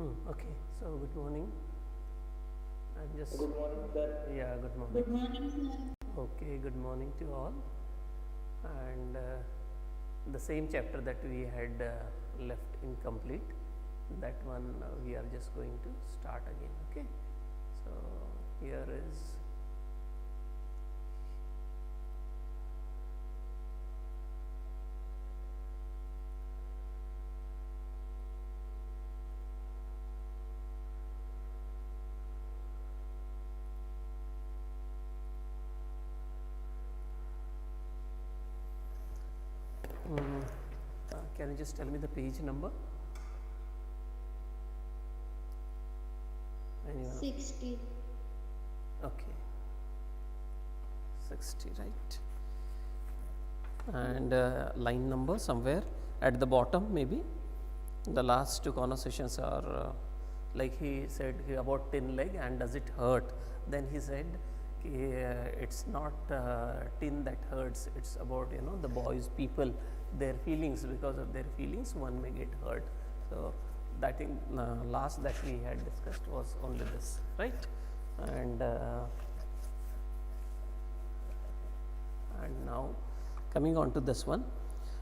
Okay, so good morning. I'm just, Good morning, sir. yeah, good morning. Good morning, sir. Okay, good morning to all. And the same chapter that we had left incomplete, that one we are just going to start again. Okay, so here is can you just tell me the page number? Anyone? 60. Okay, 60, right? And line number somewhere at the bottom, maybe. The last two conversations are like he said about tin leg and does it hurt. Then he said it's not tin that hurts, it's about the boys, people, their feelings. Because of their feelings one may get hurt. So that thing last that we had discussed was only this, right? And now coming on to this one,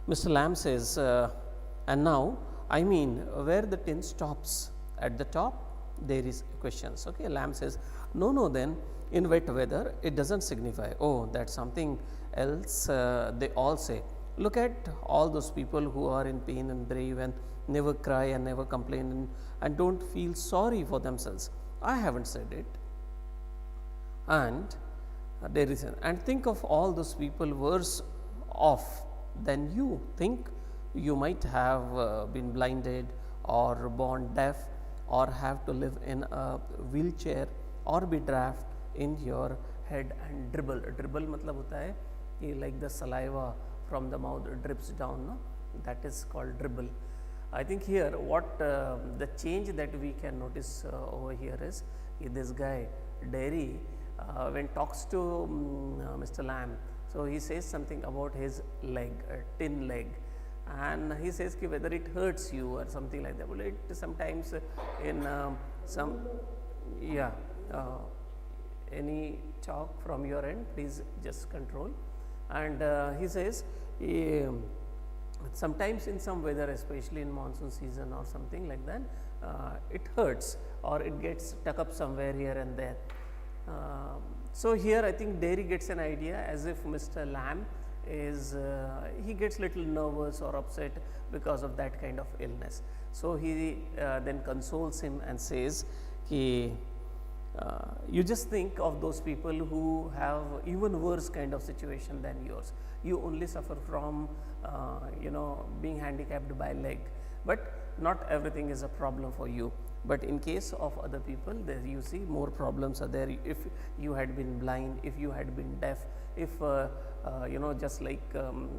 Mr. Lamb says, and now I mean where the tin stops at the top, there is questions. Okay, Lamb says, no, then in wet weather it doesn't signify. Oh, that's something else. They all say, look at all those people who are in pain and brave and never cry and never complain and don't feel sorry for themselves. I haven't said it. And there is and think of all those people worse off than you. Think you might have been blinded or born deaf or have to live in a wheelchair or be dragged in your head and dribble. Dribble matlab hota hai कि like the saliva from the mouth drips down, no? That is called dribble. I think here what the change that we can notice over here is this guy Derry when talks to Mr. Lamb, so he says something about his leg, tin leg, and he says ki whether it hurts you or something like that. Well, it sometimes in some, yeah, any talk from your end, please just control. And he says sometimes in some weather, especially in monsoon season or something like that, it hurts or it gets stuck up somewhere here and there. So here I think Derry gets an idea as if Mr. Lamb is he gets little nervous or upset because of that kind of illness. So he then consoles him and says ki you just think of those people who have even worse kind of situation than yours. You only suffer from being handicapped by leg, but not everything is a problem for you. But in case of other people, there you see more problems are there. If you had been blind, if you had been deaf, if just like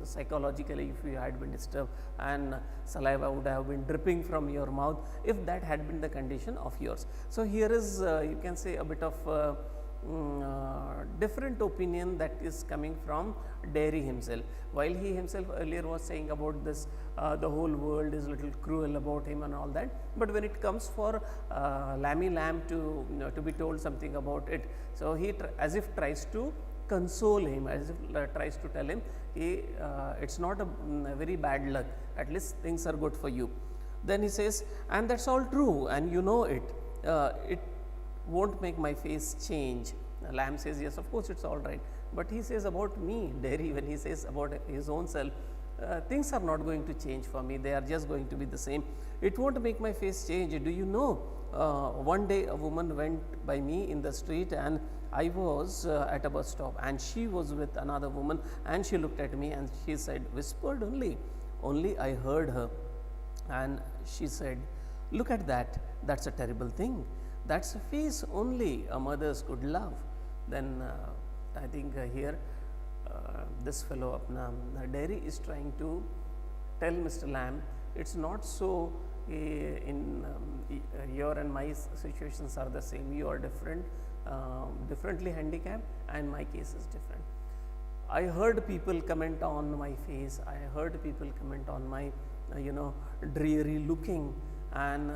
psychologically, if you had been disturbed and saliva would have been dripping from your mouth, if that had been the condition of yours. So here is you can say a bit of different opinion that is coming from Derry himself. While he himself earlier was saying about this, the whole world is little cruel about him and all that. But when it comes for Lammy Lamb to to be told something about it, so he as if tries to console him, as if tries to tell him, it's not a very bad luck. At least things are good for you. Then he says, and that's all true, and you know it. It won't make my face change. Lamb says, yes, of course it's all right. But he says about me, Derry, when he says about his own self, things are not going to change for me. They are just going to be the same. It won't make my face change. Do you know, one day a woman went by me in the street and I was at a bus stop and she was with another woman and she looked at me and she said, whispered only I heard her. And she said, look at that, that's a terrible thing. That's a face only a mother's could love. Then I think here this fellow Derry is trying to tell Mr. Lamb, it's not so in your and my situations are the same. You are different, differently handicapped, and my case is different. I heard people comment on my face. I heard people comment on my dreary looking and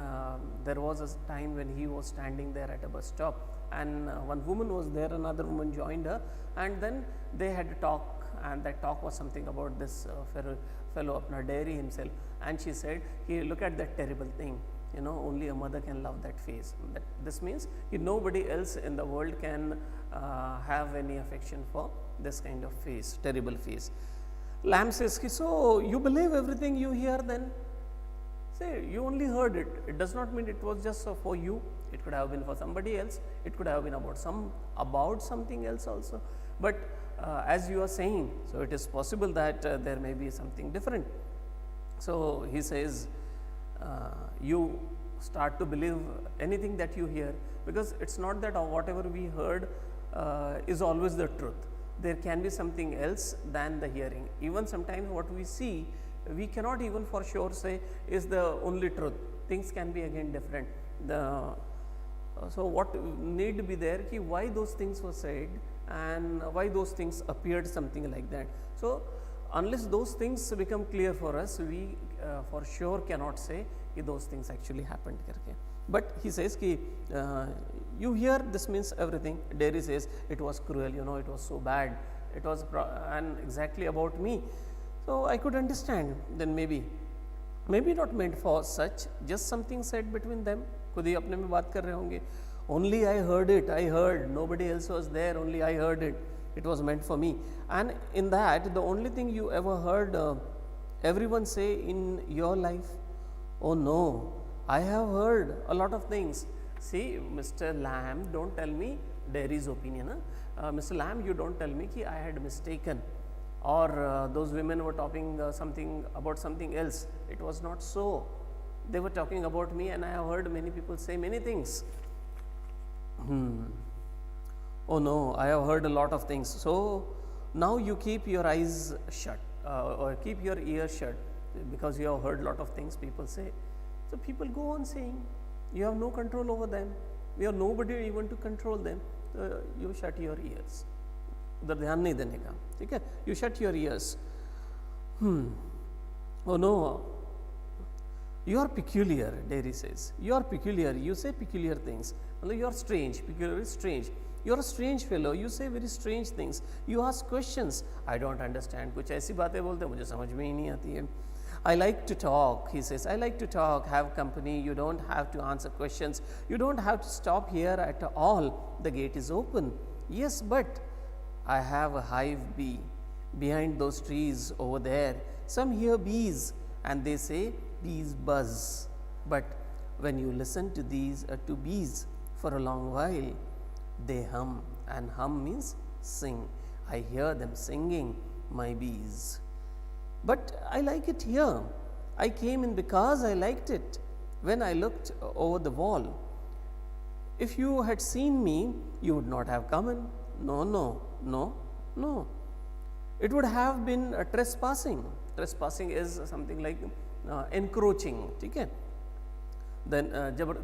there was a time when he was standing there at a bus stop, and one woman was there, another woman joined her, and then they had a talk, and that talk was something about this fellow Apna Dairy himself, and she said, look at that terrible thing, only a mother can love that face. This means nobody else in the world can have any affection for this kind of face, terrible face. Lamb says, so you believe everything you hear then? Say, you only heard it. It does not mean it was just for you. It could have been for somebody else. It could have been about something else also. But as you are saying, so it is possible that there may be something different. So he says, you start to believe anything that you hear, because it's not that whatever we heard is always the truth. There can be something else than the hearing. Even sometimes what we see, we cannot even for sure say is the only truth. Things can be again different. So what need to be there, why those things were said and why those things appeared, something like that. So unless those things become clear for us, we for sure cannot say those things actually happened. But he says, you hear, this means everything. Dairy says, it was cruel, it was so bad, it was and exactly about me. So I could understand, then maybe not meant for such, just something said between them. खुद ही अपने में बात कर रहे होंगे. Only I heard it, I heard, nobody else was there, only I heard it. It was meant for me. And in that, the only thing you ever heard everyone say in your life, oh no, I have heard a lot of things. See, Mr. Lamb, don't tell me Dairy's opinion. Mr. Lamb, you don't tell me I had mistaken, or those women were talking something about something else. It was not so. They were talking about me, and I have heard many people say many things. Oh no, I have heard a lot of things. So now you keep your eyes shut or keep your ears shut, because you have heard a lot of things people say. So people go on saying, you have no control over them, you have nobody even to control them. You shut your ears. उधर ध्यान नहीं देने का, ठीक है? You shut your ears. Oh no, you are peculiar, Dairy says. You are peculiar. You say peculiar things. You are strange. Peculiar is strange. You are a strange fellow. You say very strange things. You ask questions. I don't understand. कुछ ऐसी बातें बोलते मुझे समझ में ही नहीं आती है. I like to talk, he says. I like to talk, have company. You don't have to answer questions. You don't have to stop here at all. The gate is open. Yes, but I have a hive bee behind those trees over there. Some hear bees and they say bees buzz. But when you listen to these to bees for a long while, they hum, and hum means sing. I hear them singing, my bees. But I like it here. I came in because I liked it. When I looked over the wall, if you had seen me, you would not have come in. No, no, no, no. It would have been a trespassing. Trespassing is something like encroaching. ठीक है? Then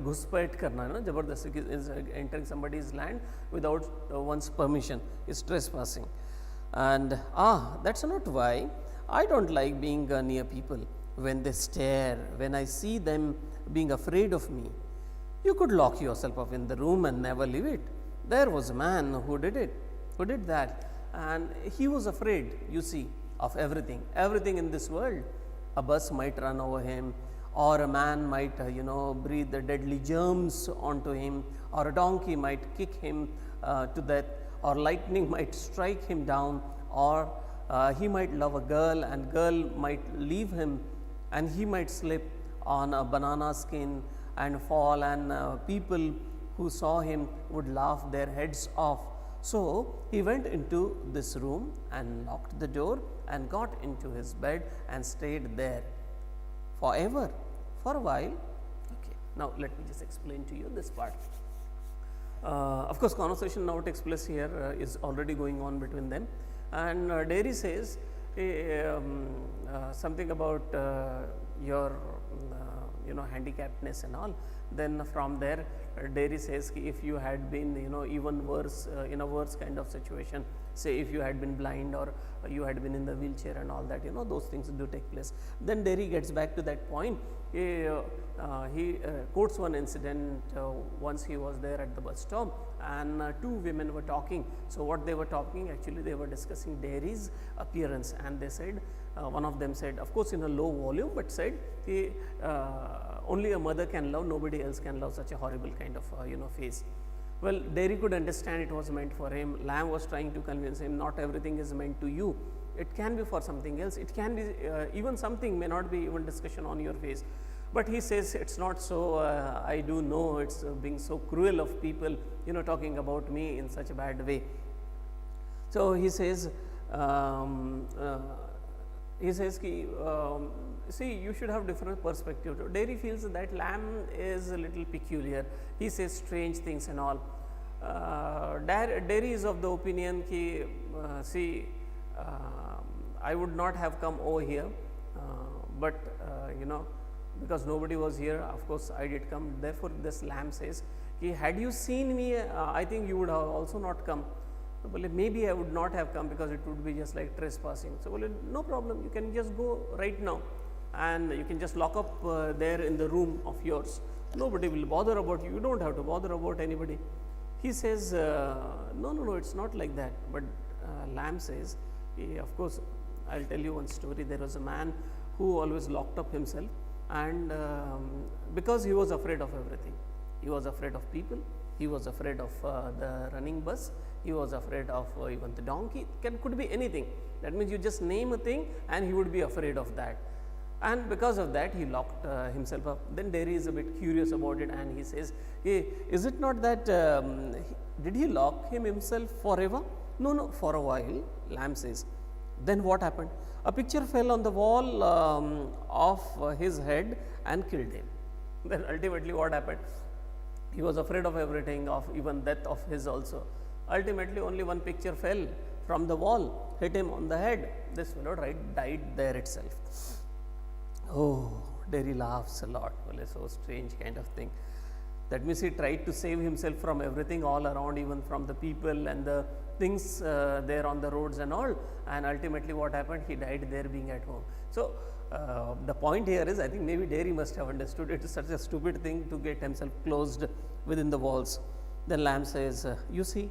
घुसपैठ करना है ना, जबरदस्ती is entering somebody's land without one's permission is trespassing. And that's not why I don't like being near people. When they stare, when I see them being afraid of me, you could lock yourself up in the room and never leave it. There was a man who did it, who did that, and he was afraid, you see, of everything in this world. A bus might run over him, or a man might breathe the deadly germs onto him, or a donkey might kick him to death, or lightning might strike him down, or he might love a girl and girl might leave him, and he might slip on a banana skin and fall, and people who saw him would laugh their heads off. So he went into this room and locked the door and got into his bed and stayed there forever, for a while. Okay, now let me just explain to you this part. Of course, conversation now takes place here, is already going on between them, and Dairy says something about your handicappedness and all. Then from there, Dairy says if you had been even worse, in a worse kind of situation, say if you had been blind or you had been in the wheelchair and all that, those things do take place. Then Derry gets back to that point. He quotes one incident. Once he was there at the bus stop, and two women were talking. So what they were talking, actually they were discussing Derry's appearance, and they said, one of them said, of course in a low volume, but said only a mother can love, nobody else can love such a horrible kind of face. Well, Derry could understand it was meant for him. Lamb was trying to convince him, not everything is meant to you. It can be for something else. It can be even something may not be even discussion on your face. But he says it's not so. I do know it's being so cruel of people, talking about me in such a bad way. So he says, see, you should have different perspective. Derry feels that Lamb is a little peculiar. He says strange things and all. Derry is of the opinion ki, see, I would not have come over here, but because nobody was here, of course I did come. Therefore, this Lamb says, ki, had you seen me, I think you would have also not come. So, maybe I would not have come because it would be just like trespassing. So, no problem, you can just go right now and you can just lock up there in the room of yours. Nobody will bother about you, you don't have to bother about anybody. He says, no, it's not like that. But Lamb says, of course, I'll tell you one story. There was a man who always locked up himself, and because he was afraid of everything. He was afraid of people, he was afraid of the running bus, he was afraid of even the donkey. Could be anything. That means you just name a thing and he would be afraid of that. And because of that, he locked himself up. Then Derry is a bit curious about it, and he says, hey, is it not that, did he lock himself forever? No, for a while, Lamb says. Then what happened? A picture fell on the wall of his head and killed him. Then ultimately what happened? He was afraid of everything, of even death of his also. Ultimately only one picture fell from the wall, hit him on the head. This fellow died there itself. Oh, Derry laughs a lot. Well, it's so strange kind of thing. That means he tried to save himself from everything all around, even from the people and the things there on the roads and all. And ultimately what happened? He died there being at home. So, the point here is, I think maybe Derry must have understood it is such a stupid thing to get himself closed within the walls. Then Lamb says, you see,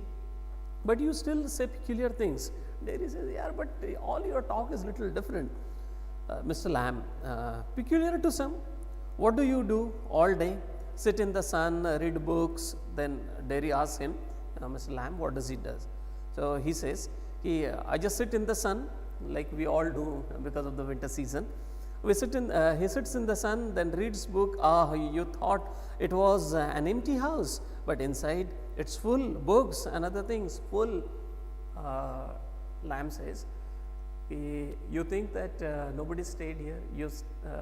but you still say peculiar things. Derry says, yeah, but all your talk is little different. Mr. Lamb, peculiar to some. What do you do all day? Sit in the sun, read books. Then Derry asks him, Mr. Lamb, what does he do? So he says, I just sit in the sun, like we all do because of the winter season. He sits in the sun, then reads book. You thought it was an empty house, but inside it's full books and other things, full. Lamb says, you think that nobody stayed here? You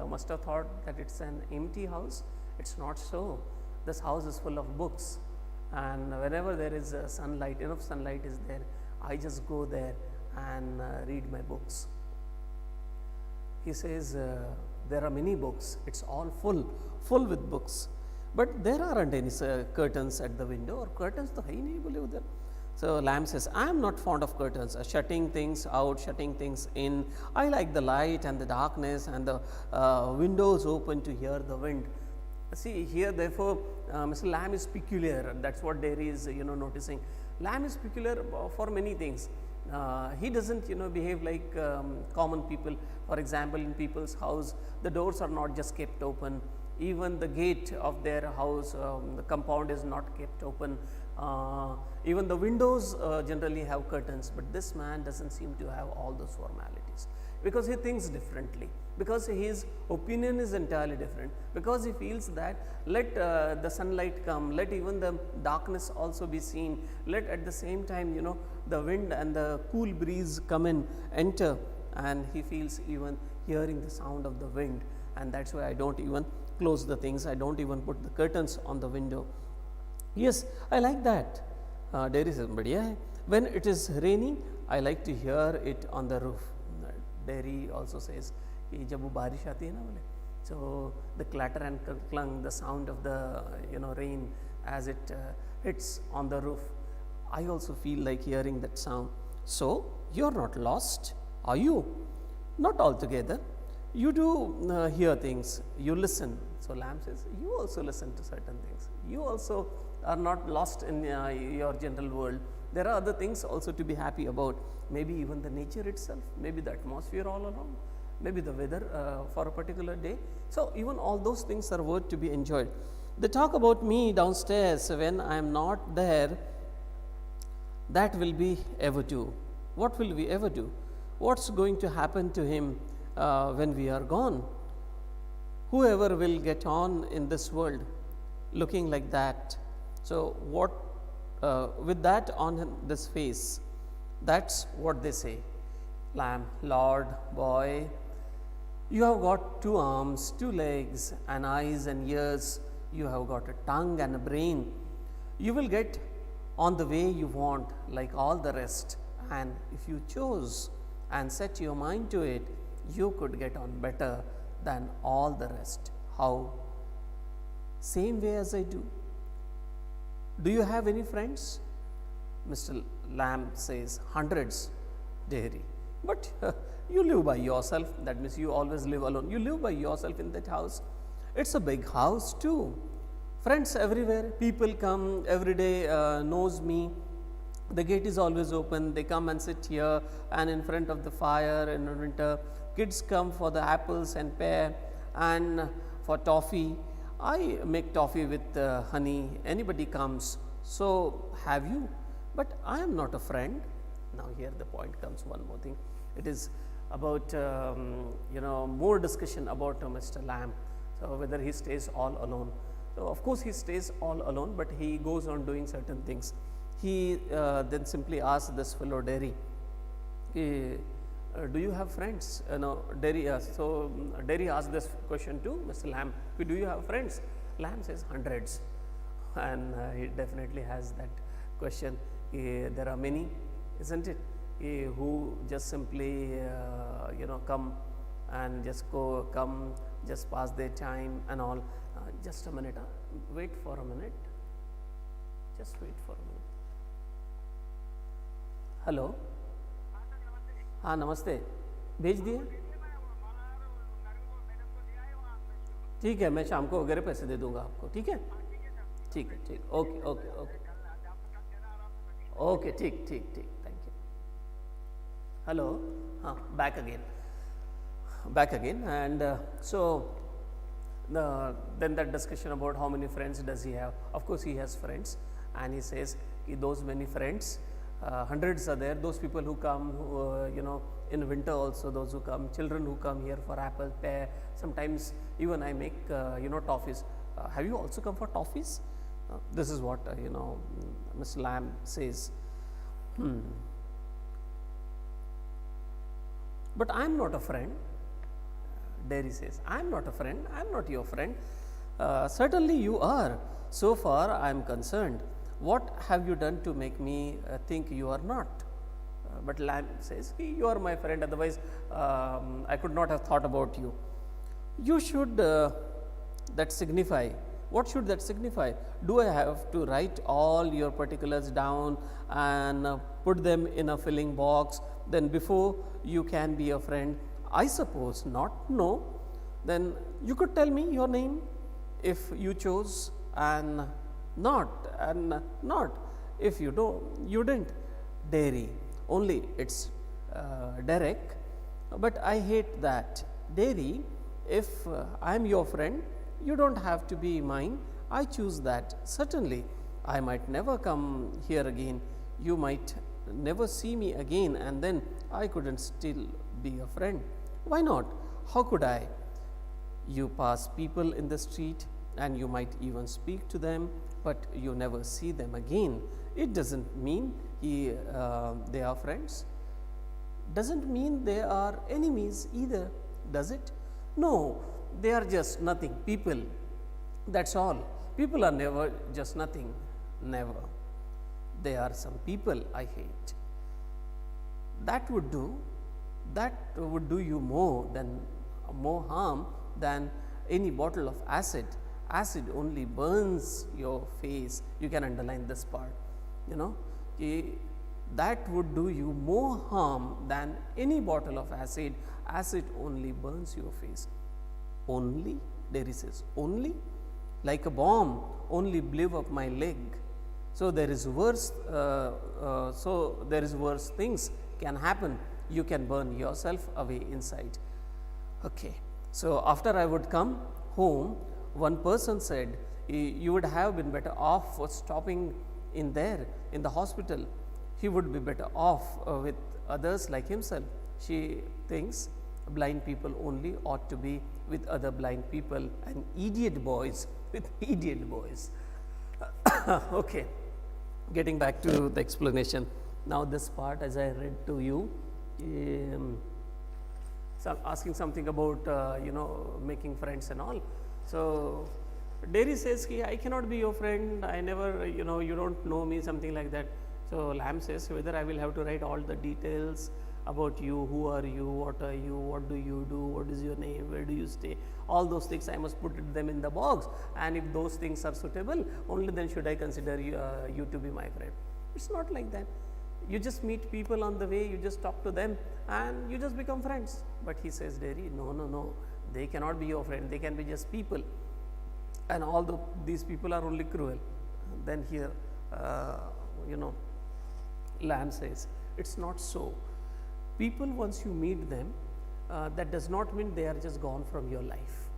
must have thought that it's an empty house. It's not so. This house is full of books, and whenever there is sunlight, enough sunlight is there, I just go there and read my books. He says, there are many books, it's all full with books, but there aren't any curtains at the window, or curtains to hai nahi bole udhar. So Lamb says, I am not fond of curtains, shutting things out, shutting things in. I like the light and the darkness and the windows open to hear the wind. See here, therefore, Mr. Lamb is peculiar. That's what Derry is, noticing. Lamb is peculiar for many things. He doesn't, behave like common people. For example, in people's house, the doors are not just kept open. Even the gate of their house, the compound is not kept open. Even the windows generally have curtains, but this man doesn't seem to have all those formalities, because he thinks differently, because his opinion is entirely different, because he feels that let the sunlight come, let even the darkness also be seen, let at the same time, the wind and the cool breeze come in, enter, and he feels even hearing the sound of the wind, and that's why I don't even close the things, I don't even put the curtains on the window. Yes, I like that. Derry says, but yeah, when it is raining, I like to hear it on the roof. Derry also says, jab wo barish aati hai na bole, so the clatter and clunk, the sound of the rain as it hits on the roof, I also feel like hearing that sound. So, you are not lost, are you? Not altogether. You do hear things, you listen. So, lamb says, you also listen to certain things. You also are not lost in your general world. There are other things also to be happy about, maybe even the nature itself, maybe the atmosphere all around, maybe the weather for a particular day. So, even all those things are worth to be enjoyed. They talk about me downstairs when I am not there. That will be ever do. What will we ever do? What's going to happen to him when we are gone? Whoever will get on in this world looking like that. So, what with that on this face, that's what they say. Lamb, Lord, boy, you have got 2 arms, 2 legs, and eyes and ears. You have got a tongue and a brain. You will get on the way you want, like all the rest. And if you chose and set your mind to it, you could get on better than all the rest. How? Same way as I do. Do you have any friends? Mr. Lamb says, hundreds, dearie. But you live by yourself. That means you always live alone. You live by yourself in that house. It's a big house too. Friends everywhere. People come every day, knows me. The gate is always open. They come and sit here and in front of the fire in winter. Kids come for the apples and pear and for toffee. I make toffee with honey. Anybody comes. So have you? But I am not a friend. Now here the point comes, one more thing. It is about more discussion about Mr. Lamb. So whether he stays all alone. So of course he stays all alone, but he goes on doing certain things. He then simply asks this fellow Derry, do you have friends? Derry Derry asked this question to Mr. Lamb, do you have friends? Lamb says hundreds, and he definitely has that question. There are many, isn't it, who just simply come and just come, just pass their time and all. Just a minute, wait for a minute, just wait for a minute. Hello, हाँ नमस्ते, भेज दिए? ठीक है, मैं शाम को वगैरह पैसे दे दूंगा आपको, ठीक है? ठीक है, ठीक, ओके ओके ओके ओके, ठीक ठीक ठीक, थैंक यू. हेलो, हाँ, back again, and so then that discussion about how many friends does he have. Of course he has friends, and he says those many friends, hundreds are there. Those people who come in winter also, those who come, children who come here for apple, pear, sometimes even I make toffees. Have you also come for toffees? This is what Ms. Lamb says. But I am not a friend. Derry says, I am not a friend, I am not your friend. Certainly you are. So far I am concerned. What have you done to make me think you are not? But Lamb says, you are my friend, otherwise I could not have thought about you. You should that signify. What should that signify? Do I have to write all your particulars down and put them in a filling box, then before you can be a friend? I suppose not. No. Then you could tell me your name if you chose, and not if you don't, you didn't. Derry, only it's Derek, but I hate that. Derry, if I am your friend, you don't have to be mine. I choose that. Certainly I might never come here again. You might never see me again, and then I couldn't still be a friend. Why not? How could I? You pass people in the street and you might even speak to them, but you never see them again. It doesn't mean they are friends. Doesn't mean they are enemies either, does it? No, they are just nothing. People, that's all. People are never just nothing, never. They are some people I hate. That would do you more harm than any bottle of acid. Acid only burns your face. You can underline this part, that would do you more harm than any bottle of acid, as it only burns your face. Only, Derry says, only, like a bomb, only blew up my leg. So there is worse. Worse things can happen. You can burn yourself away inside. Okay. So after I would come home, one person said, you would have been better off for stopping in there in the hospital. He would be better off with others like himself. She thinks blind people only ought to be with other blind people, and idiot boys with idiot boys. Okay, getting back to the explanation. Now this part, as I read to you, asking something about making friends and all. So Derry says, I cannot be your friend, I never, you don't know me, something like that. So Lamb says, whether I will have to write all the details about you, who are you, what are you, what do you do, what is your name, where do you stay, all those things I must put them in the box, and if those things are suitable, only then should I consider you to be my friend. It's not like that. You just meet people on the way, you just talk to them and you just become friends. But he says, Derry, no, they cannot be your friend, they can be just people, and although these people are only cruel. Then here, Lamb says, it's not so. People, once you meet them, that does not mean they are just gone from your life.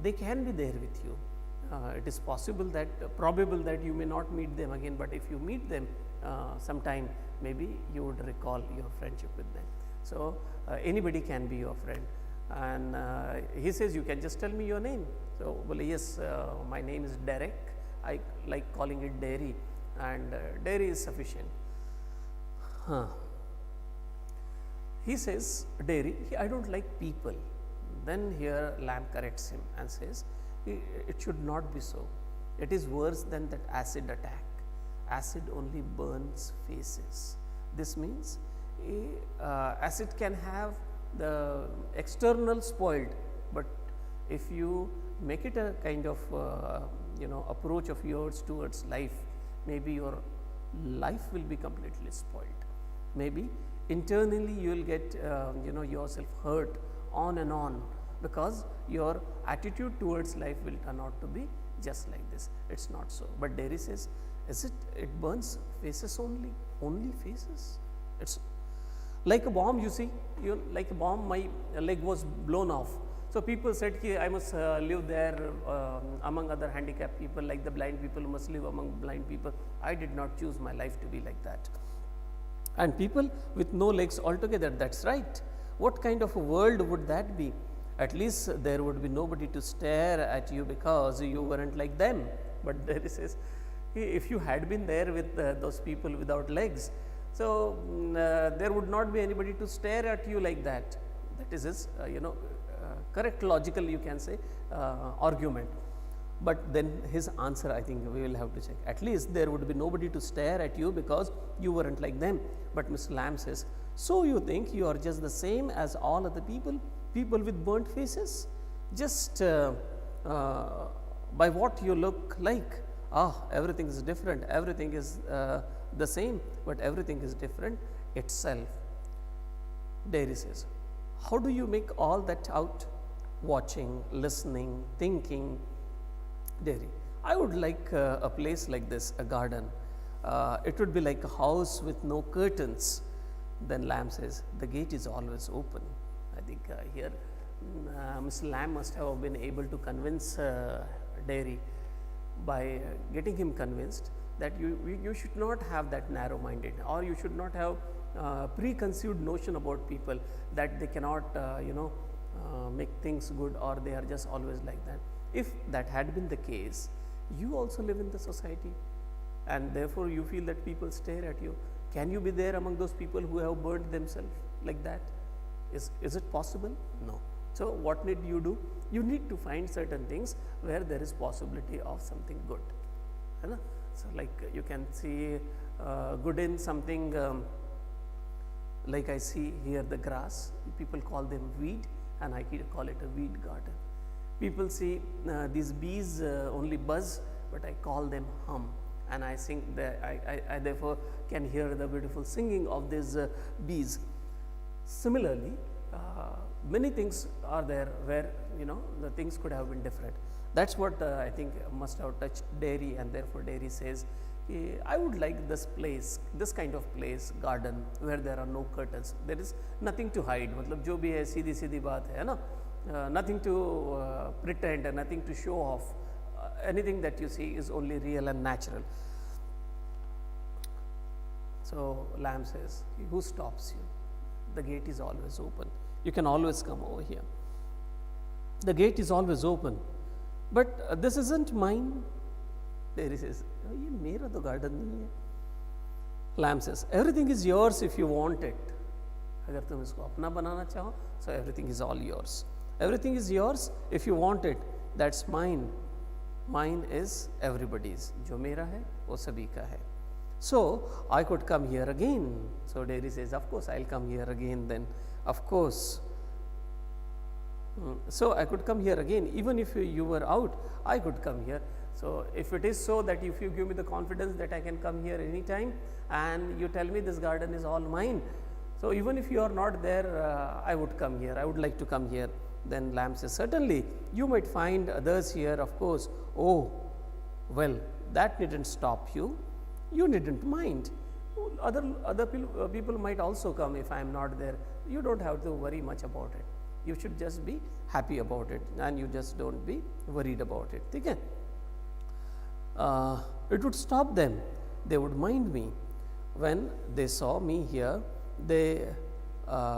They can be there with you. It is possible that, probable that you may not meet them again, but if you meet them sometime, maybe you would recall your friendship with them. So anybody can be your friend. And he says, you can just tell me your name. So, well, yes, my name is Derek. I like calling it Derry, and Derry is sufficient. He says, Derry, I don't like people. Then here Lamb corrects him and says, it should not be so. It is worse than that acid attack. Acid only burns faces. This means acid can have the external spoiled, but if you make it a kind of approach of yours towards life, maybe your life will be completely spoiled. Maybe internally you will get yourself hurt on and on, because your attitude towards life will turn out to be just like this. It's not so. But Derry says, it burns faces only faces. It's like a bomb, you see, like a bomb, my leg was blown off. So people said, I must live there among other handicapped people, like the blind people must live among blind people. I did not choose my life to be like that. And people with no legs altogether, that's right. What kind of a world would that be? At least there would be nobody to stare at you because you weren't like them. But there says, if you had been there with those people without legs, so there would not be anybody to stare at you like that. That is his, correct logical, you can say, argument. But then his answer, I think we will have to check. At least there would be nobody to stare at you because you weren't like them. But Mr. Lamb says, so you think you are just the same as all other people, people with burnt faces, just by what you look like. Everything is different, everything is the same, but everything is different itself. Derry says, how do you make all that out? Watching, listening, thinking. Derry, I would like a place like this, a garden. It would be like a house with no curtains. Then Lamb says, the gate is always open. I think here Mr. Lamb must have been able to convince Derry by getting him convinced that you should not have that narrow minded, or you should not have preconceived notion about people that they cannot make things good, or they are just always like that. If that had been the case, you also live in the society, and therefore you feel that people stare at you. Can you be there among those people who have burned themselves like that? Is it possible? No. So what need you do? You need to find certain things where there is possibility of something good. So like you can see good in something, like I see here the grass, people call them weed, and I call it a weed garden. People see these bees only buzz, but I call them hum. and I sing I therefore can hear the beautiful singing of these bees. Similarly, many things are there where the things could have been different. That's what I think must have touched Dairy, and therefore Dairy says, I would like this place, this kind of place, garden, where there are no curtains. There is nothing to hide. मतलब जो भी है सीधी सीधी बात है ना, nothing to pretend and nothing to show off. Anything that you see is only real and natural. So Lamb says, who stops you? The gate is always open. You can always come over here. The gate is always open. But this isn't mine. Dairy says, ये मेरा तो garden नहीं है. Lamb says, everything is yours if you want it. अगर तुम इसको अपना बनाना चाहो, so everything is all yours. Everything is yours if you want it. That's mine. Mine is everybody's. जो मेरा है, वो सभी का है. So I could come here again. So Dairy says, of course I'll come here again then. Of course. So I could come here again. Even if you were out, I could come here. So if it is so that if you give me the confidence that I can come here anytime and you tell me this garden is all mine, so even if you are not there, I would come here. I would like to come here. Then Lamb says, certainly you might find others here, of course. Oh, well, that didn't stop you. You didn't mind. Other people might also come if I am not there. You don't have to worry much about it. You should just be happy about it, and you just don't be worried about it. Okay? It would stop them. They would mind me. When they saw me here, they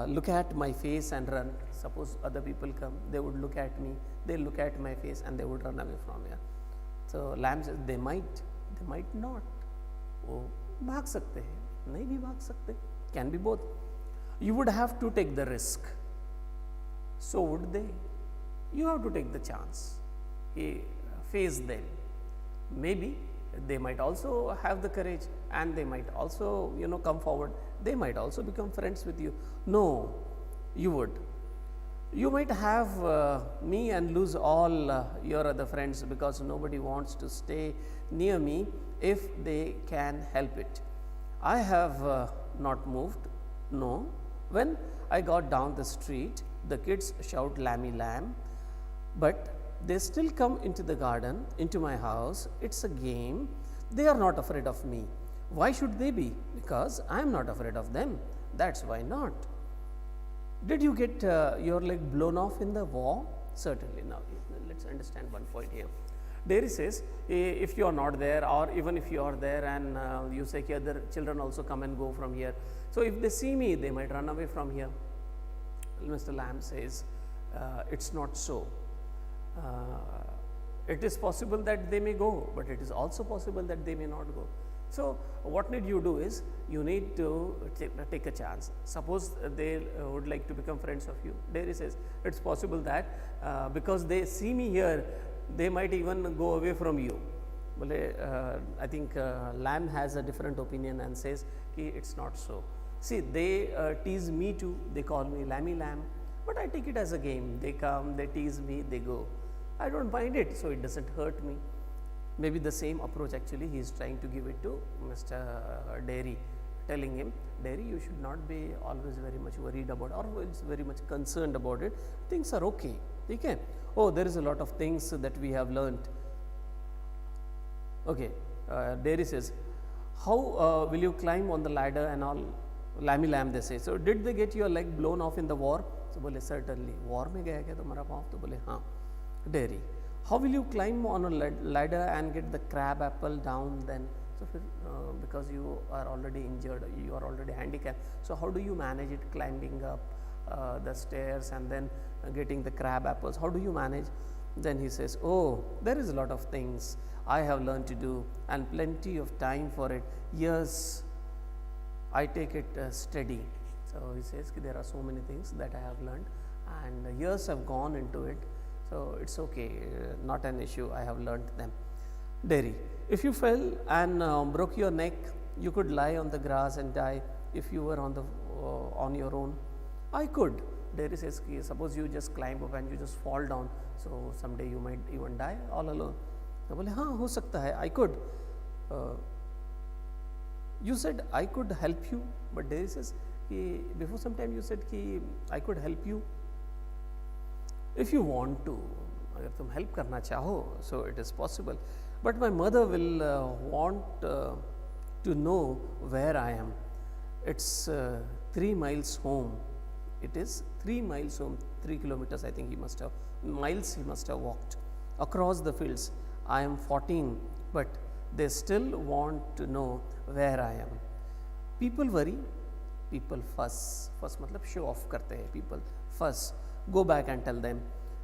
look at my face and run. Suppose other people come, they would look at me, they look at my face and they would run away from here. So Lamb says, they might not. वो भाग सकते हैं, नहीं भी भाग सकते. Can be both. You would have to take the risk. So would they. You have to take the chance. Face them. Maybe they might also have the courage, and they might also come forward. They might also become friends with you. No, you would. You might have me and lose all your other friends because nobody wants to stay near me if they can help it. I have not moved. No. When I got down the street, the kids shout "Lammy Lamb," but they still come into the garden, into my house. It's a game. They are not afraid of me. Why should they be? Because I am not afraid of them. That's why not. Did you get your leg blown off in the war? Certainly. Now, let's understand one point here. Dairy says, if you are not there, or even if you are there and you say other children also come and go from here. So if they see me, they might run away from here. Mr. Lamb says, it's not so. It is possible that they may go, but it is also possible that they may not go. So what need you do is, you need to take a chance. Suppose they would like to become friends of you. Dairy says, it's possible that because they see me here, they might even go away from you. I think Lamb has a different opinion and says, it's not so. See, they tease me too. They call me Lammy Lamb, but I take it as a game. They come, they tease me, they go. I don't mind it, so it doesn't hurt me. Maybe the same approach actually he is trying to give it to Mr. Dairy, telling him, Dairy, you should not be always very much worried about or very much concerned about it. Things are okay. Okay. Oh, there is a lot of things that we have learnt. Okay. Dairy says, how will you climb on the ladder and all? Lammy Lamb, they say. So did they get your leg blown off in the war? So बोले certainly. War में गया क्या तुम्हारा पाँव? तो बोले हाँ. Dairy, how will you climb on a ladder and get the crab apple down then? So because you are already injured, you are already handicapped. So how do you manage it, climbing up the stairs and then getting the crab apples? How do you manage? Then he says, oh, there is a lot of things I have learned to do and plenty of time for it. Yes, I take it steady. So he says there are so many things that I have learned and years have gone into it. So it's okay, not an issue, I have learnt them. Dairy, if you fell and broke your neck, you could lie on the grass and die. If you were on your own, I could. Dairy says, suppose you just climb up and you just fall down, so someday you might even die all alone. तो बोले हाँ हो सकता है, I could. uh, you said I could help you, but dairy says कि before some time you said कि I could help you if you want to, अगर तुम help करना चाहो, so it is possible, but my mother will want to know where I am. It's 3 miles home. It is 3 miles home, 3 kilometers I think he must have, miles he must have walked across the fields. I am 14, but they still want to know where I am. People worry, people fuss. Fuss मतलब show off करते हैं, people fuss. Go back and tell them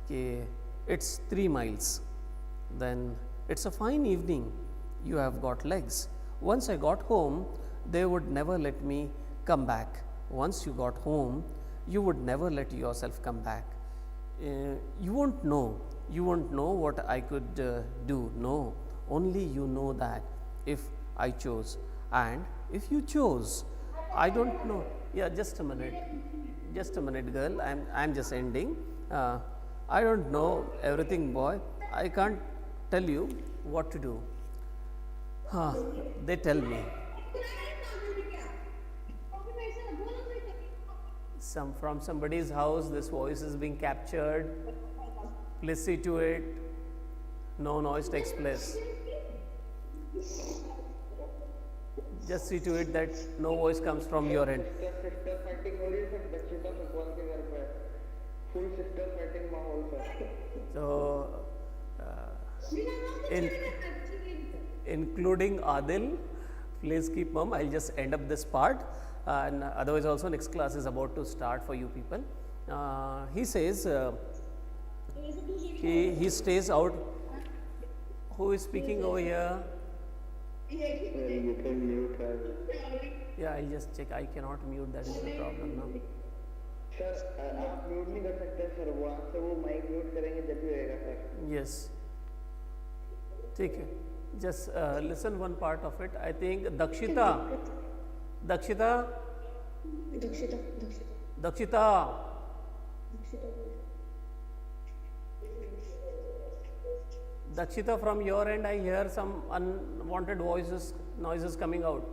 कि it's 3 miles. Then it's a fine evening, you have got legs. Once I got home, they would never let me come back. Once you got home, you would never let yourself come back. You won't know what I could do. No, only you know that if I chose, and if you chose, I don't know. Yeah, just a minute, girl. I'm just ending. I don't know everything, boy. I can't tell you what to do. They tell me. From somebody's house, this voice is being captured. Please see to it. No noise takes place. Just see to it that no voice comes from your end. So, including Adil, please keep mum. I'll just end up this part, and otherwise also next class is about to start for you people. He says he stays out. Who is speaking over here? You can mute her. Yeah, I'll just check. I cannot mute. That is the problem now. Sir आप mute नहीं कर सकते sir, वहाँ से वो mic mute करेंगे जब भी होएगा सर. Yes. ठीक है. Just listen one part of it. I think Dakshita. Dakshita, from your end I hear some unwanted noises coming out.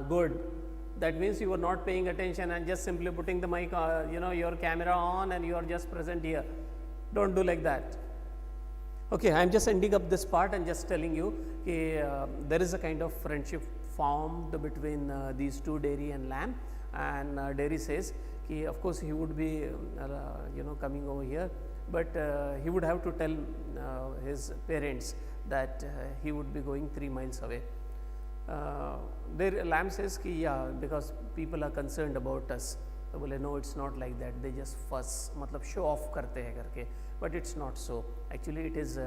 Good. That means you were not paying attention and just simply putting the mic, your camera on, and you are just present here. Don't do like that. Okay, I am just ending up this part and just telling you there is a kind of friendship formed between these two, dairy and lamb, and dairy says of course he would be coming over here, but he would have to tell his parents that he would be going 3 miles away. Lamb says because people are concerned about us. तो बोले no, it's not like that, they just fuss, मतलब show off करते हैं करके, but it's not so. Actually it is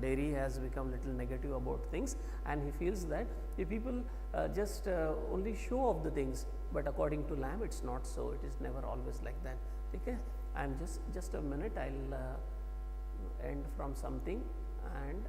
dairy has become little negative about things, and he feels that the people just only show off the things, but according to lamb it's not so. It is never always like that. Okay, I'm just a minute, I'll end from something and